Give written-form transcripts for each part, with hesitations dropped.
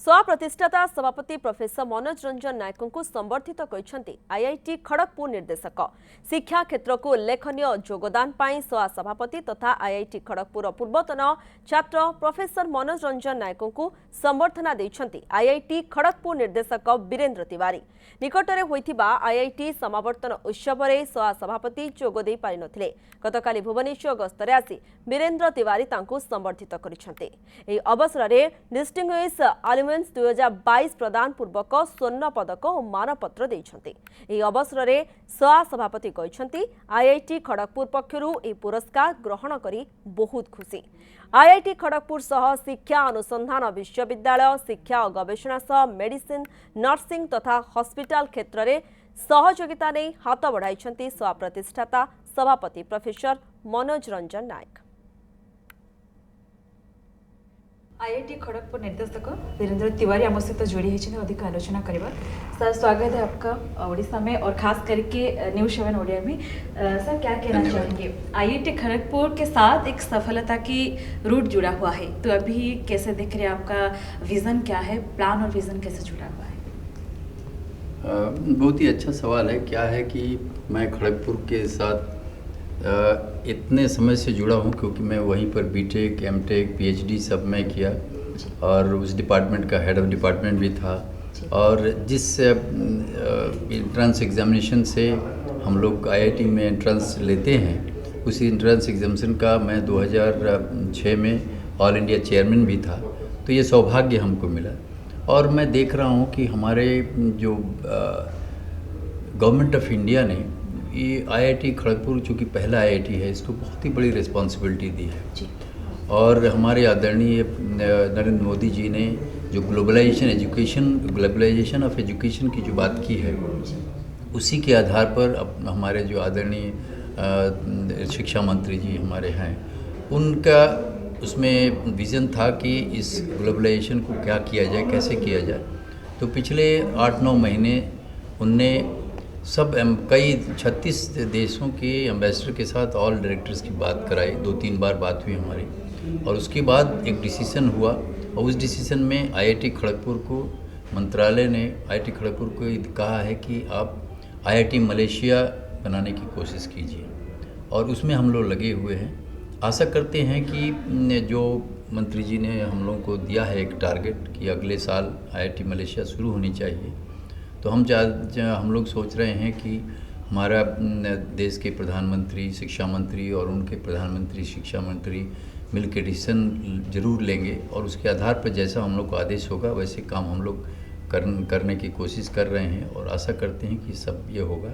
स्वा प्रतिष्ठाता सभापति प्रोफेसर मनोज रंजन नायक को संबर्धित करछंती आईआईटी खड़गपुर निर्देशक शिक्षा क्षेत्र को उल्लेखनीय योगदान पाई स्वा सभापति तथा आईआईटी खड़गपुर पूर्वतन छात्र प्रोफेसर मनोज रंजन नायक को संबर्धना देछंती आईआईटी खड़गपुर निर्देशक वीरेंद्र तिवारी निकटरे होइथिबा आईआईटी समावर्तन उत्सव में स्वा सभापति जोग दे पारि नथिले गतकाली भुवनेश्वर गस्तरे आसी वीरेंद्र तिवारी तांको संबर्धित करिसंते एही अवसर में डिस्टिंग्विश आलिमेंट्स 2022 प्रदान पूर्वक स्वर्ण पदक और मानपत्र देइछंते एही अवसर में स्वा सभापति कहिसंती आईआईटी खड़गपुर पक्षरु ए पुरस्कार ग्रहण करी बहुत खुशी आईआईटी खड़गपुर सह शिक्षा अनुसंधान विश्वविद्यालय शिक्षा और गवेषणा सह मेडिसिन नर्सिंग तथा हॉस्पिटल क्षेत्र में सहयोगिता नहीं हाथ बढ़ाई स्वा प्रतिष्ठाता सभापति प्रोफेसर मनोज रंजन नायक। आईआईटी खड़गपुर निर्देशक वीरेंद्र तिवारी आम सहित जोड़ी होती अधिक आलोचना करवा। सर स्वागत है आपका ओडिशा में और खास करके न्यूज़ 7 ओडिया में। सर क्या कहना चाहेंगे, आईआईटी खड़गपुर के साथ एक सफलता की रूट जुड़ा हुआ है, तो अभी कैसे देख रहे हैं, आपका विज़न क्या है, प्लान और विज़न कैसे जुड़ा हुआ है? बहुत ही अच्छा सवाल है। क्या है कि मैं खड़गपुर के साथ इतने समय से जुड़ा हूँ क्योंकि मैं वहीं पर बीटेक एमटेक पीएचडी सब मैं किया और उस डिपार्टमेंट का हेड ऑफ डिपार्टमेंट भी था। और जिस एंट्रेंस एग्जामिनेशन से हम लोग आईआईटी में एंट्रेंस लेते हैं, उसी एंट्रेंस एग्जामिनेशन का मैं 2006 में ऑल इंडिया चेयरमैन भी था। तो ये सौभाग्य हमको मिला और मैं देख रहा हूँ कि हमारे जो गवर्नमेंट ऑफ इंडिया ने ये आईआईटी खड़गपुर चूँकि पहला आईआईटी है, इसको बहुत ही बड़ी रिस्पॉन्सिबिलिटी दी है। और हमारे आदरणीय नरेंद्र मोदी जी ने जो ग्लोबलाइजेशन ऑफ एजुकेशन की जो बात की है, उसी के आधार पर अब हमारे जो आदरणीय शिक्षा मंत्री जी हमारे हैं, उनका उसमें विज़न था कि इस ग्लोबलाइजेशन को क्या किया जाए, कैसे किया जाए। तो पिछले 8-9 महीने उनने सब कई 36 देशों के एम्बेसडर के साथ ऑल डायरेक्टर्स की बात कराई, 2-3 बार बात हुई हमारी, और उसके बाद एक डिसीजन हुआ। और उस डिसीजन में आईआईटी खड़गपुर को मंत्रालय ने आईआईटी खड़गपुर को कहा है कि आप आईआईटी मलेशिया बनाने की कोशिश कीजिए, और उसमें हम लोग लगे हुए हैं। आशा करते हैं कि जो मंत्री जी ने हम लोगों को दिया है एक टारगेट कि अगले साल आईआईटी मलेशिया शुरू होनी चाहिए, तो हम लोग सोच रहे हैं कि हमारा देश के प्रधानमंत्री शिक्षा मंत्री और उनके प्रधानमंत्री शिक्षा मंत्री मिल के डिसीजन जरूर लेंगे, और उसके आधार पर जैसा हम लोग को आदेश होगा वैसे काम हम लोग करने की कोशिश कर रहे हैं और आशा करते हैं कि सब ये होगा।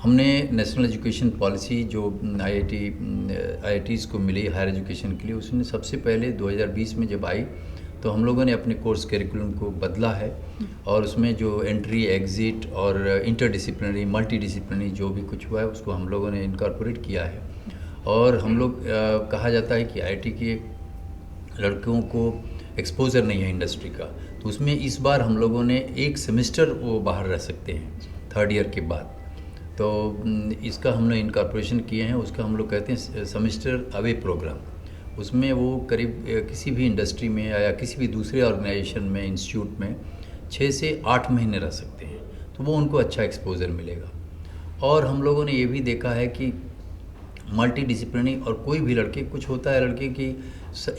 हमने नेशनल एजुकेशन पॉलिसी जो आईआईटीज़ को मिली हायर एजुकेशन के लिए, उसने सबसे पहले 2020 में जब आई तो हम लोगों ने अपने कोर्स करिकुलम को बदला है, और उसमें जो एंट्री एग्ज़िट और इंटरडिसिप्लिनरी मल्टीडिसिप्लिनरी जो भी कुछ हुआ है उसको हम लोगों ने इनकॉर्पोरेट किया है। और हम लोग कहा जाता है कि आईआईटी के लड़कों को एक्सपोजर नहीं है इंडस्ट्री का, तो उसमें इस बार हम लोगों ने एक सेमेस्टर वो बाहर रह सकते हैं 3rd ईयर के बाद। तो इसका हम लोग इनकॉर्पोरेशन किए हैं, उसका हम लोग कहते हैं सेमेस्टर अवे प्रोग्राम। उसमें वो करीब किसी भी इंडस्ट्री में या किसी भी दूसरे ऑर्गेनाइजेशन में इंस्टीट्यूट में 6 से 8 महीने रह सकते हैं, तो वो उनको अच्छा एक्सपोजर मिलेगा। और हम लोगों ने ये भी देखा है कि मल्टी डिसिप्लिनरी और कोई भी लड़के, कुछ होता है लड़के की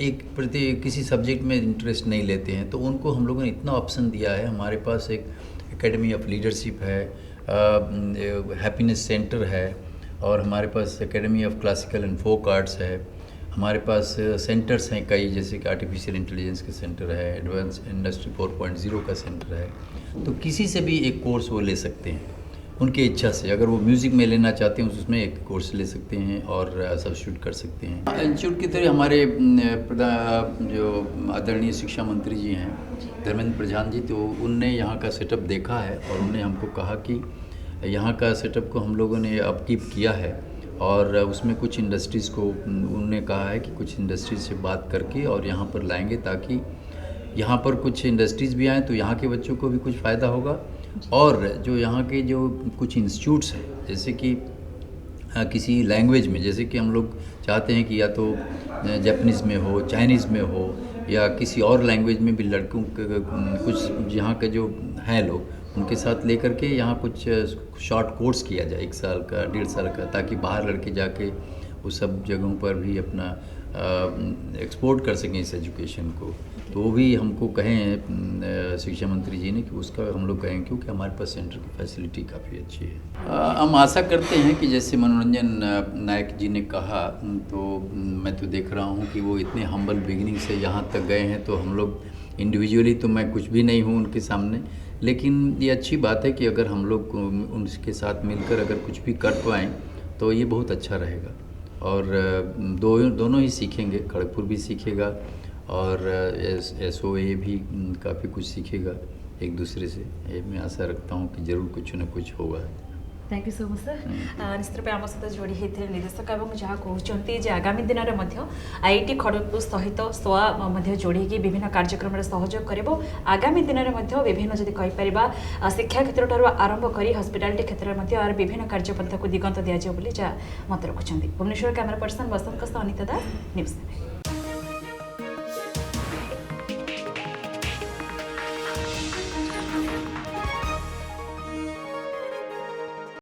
एक प्रति किसी सब्जेक्ट में इंटरेस्ट नहीं लेते हैं, तो उनको हम लोगों ने इतना ऑप्शन दिया है। हमारे पास एक एकेडमी ऑफ लीडरशिप है, हैप्पीनेस सेंटर है, और हमारे पास academy of classical and folk arts है। हमारे पास सेंटर्स हैं कई, जैसे कि आर्टिफिशियल इंटेलिजेंस का सेंटर है, एडवांस इंडस्ट्री 4.0 का सेंटर है। तो किसी से भी एक कोर्स वो ले सकते हैं उनकी इच्छा से। अगर वो म्यूज़िक में लेना चाहते हैं उसमें एक कोर्स ले सकते हैं और सब्स्टिट्यूट कर सकते हैं। इंस्टीट्यूट की तरह हमारे जो आदरणीय शिक्षा मंत्री जी हैं धर्मेंद्र प्रधान जी, तो उनने यहाँ का सेटअप देखा है और उन्होंने हमको कहा कि यहाँ का सेटअप को हम लोगों ने अपकीप किया है, और उसमें कुछ इंडस्ट्रीज़ को उन्होंने कहा है कि कुछ इंडस्ट्रीज से बात करके और यहाँ पर लाएंगे, ताकि यहाँ पर कुछ इंडस्ट्रीज़ भी आएँ तो यहाँ के बच्चों को भी कुछ फ़ायदा होगा। और जो यहाँ के जो कुछ इंस्टीट्यूट्स हैं, जैसे कि किसी लैंग्वेज में, जैसे कि हम लोग चाहते हैं कि या तो जापानीज़ में हो, चाइनीज़ में हो, या किसी और लैंग्वेज में भी लड़कों के कुछ यहाँ के जो हैं लोग उनके साथ लेकर के यहाँ कुछ शॉर्ट कोर्स किया जाए 1 साल का 1.5 साल का, ताकि बाहर लड़के जाके उस सब जगहों पर भी अपना एक्सपोर्ट कर सकें इस एजुकेशन को। तो वो भी हमको कहें शिक्षा मंत्री जी ने कि उसका हम लोग कहें, क्योंकि हमारे पास सेंटर की फैसिलिटी काफ़ी अच्छी है। हम आशा करते हैं कि जैसे मनोरंजन नायक जी ने कहा, तो मैं तो देख रहा हूँ कि वो इतने हम्बल बिगिनिंग से यहाँ तक गए हैं। तो हम लोग इंडिविजुअली तो मैं कुछ भी नहीं हूँ उनके सामने, लेकिन ये अच्छी बात है कि अगर हम लोग उनके साथ मिलकर अगर कुछ भी कर पाएँ तो ये बहुत अच्छा रहेगा। और दोनों ही सीखेंगे, खड़गपुर भी सीखेगा और SOA भी काफ़ी कुछ सीखेगा एक दूसरे से। ये मैं आशा रखता हूँ कि जरूर कुछ न कुछ होगा। Thank you so much sir. निश्चित रूप आम सहित जोड़ी होते निर्देशक और जहाँ कहते आगामी दिन में IIT खड़गपुर सहित SOA जोड़ी विभिन्न कार्यक्रम में सहयोग कर आगामी दिन में विभिन्न जदि कहीपर शिक्षा क्षेत्र आरंभ कर हॉस्पिटैलिटी क्षेत्र में विभिन्न कार्यपंथा को दिगंत दिजाव जहाँ मत रखुच्च। भुवनेश्वर कैमरा पर्सन वसंत अनिता दास न्यूज़।